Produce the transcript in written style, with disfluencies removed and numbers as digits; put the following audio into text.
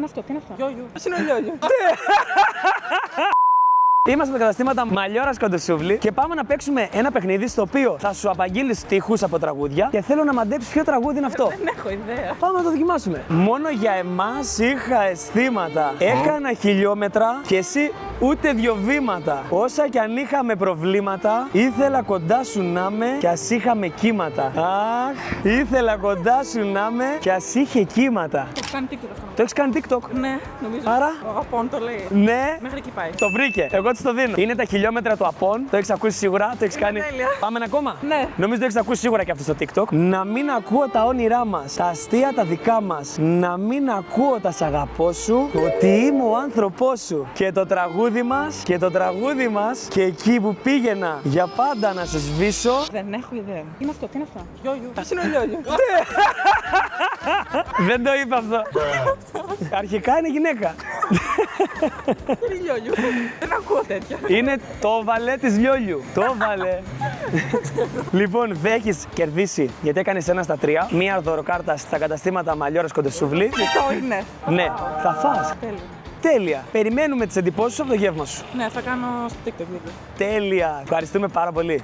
είναι αυτό, τι είναι αυτό. Λιόλιου. Ας είναι ο Λιόλιου. Είμαστε με καταστήματα Μαλιόρας Κοντοσούβλη και πάμε να παίξουμε ένα παιχνίδι στο οποίο θα σου απαγγείλει στίχους από τραγούδια και θέλω να μαντέψεις ποιο τραγούδι είναι αυτό. Δεν έχω ιδέα. Πάμε να το δοκιμάσουμε. Μόνο για εμάς είχα αισθήματα. Έκανα χιλιόμετρα και εσύ ούτε δυο βήματα. Όσα κι αν είχαμε προβλήματα, ήθελα κοντά σου να με κι ας είχαμε κύματα. Αχ, ήθελα κοντά σου να με κι ας είχε κύματα. Το έχει κάνει TikTok αυτό. Το έχεις κάνει TikTok? Ναι, νομίζω. Άρα? Ο Αγαπών το λέει. Ναι. Μέχρι εκεί πάει. Το βρήκε. Εγώ της το δίνω. Είναι τα χιλιόμετρα του Απών. Το έχεις ακούσει σίγουρα. Το έχεις κάνει. Τέλεια. Πάμε ένα ακόμα. Ναι. Νομίζω το έχεις ακούσει σίγουρα και αυτό στο TikTok. Να μην ακούω τα όνειρά μας. Τα αστεία τα δικά μας. Να μην ακούω τα σ' αγαπώ σου. Ότι είμαι ο άνθρωπός σου. Και το τραγούδι μας. Και το τραγούδι μας. Και εκεί που πήγαινα για πάντα να σε σβήσω. Δεν έχω ιδέα. Τι είναι αυτό, τι είναι αυτό. Λιόλιου. Ας είναι ο Λιόλιου. Δεν το είπα αυτό. Αρχικά είναι γυναίκα. Είναι Λιόλιου. Δεν ακούω τέτοια. Είναι το βαλέ της Λιόλιου. Το βαλέ. Λοιπόν, δεν έχεις κερδίσει γιατί έκανες 1 στα 3. Μία δωροκάρτα στα καταστήματα Μαλιόρας Κοντοσούβλη. Το είναι. Ναι, θα φας. Τέλεια. Τέλεια. Περιμένουμε τις εντυπώσεις σου από το γεύμα σου. Ναι, θα κάνω στο TikTok βίντεο. Τέλεια. Ευχαριστούμε πάρα πολύ.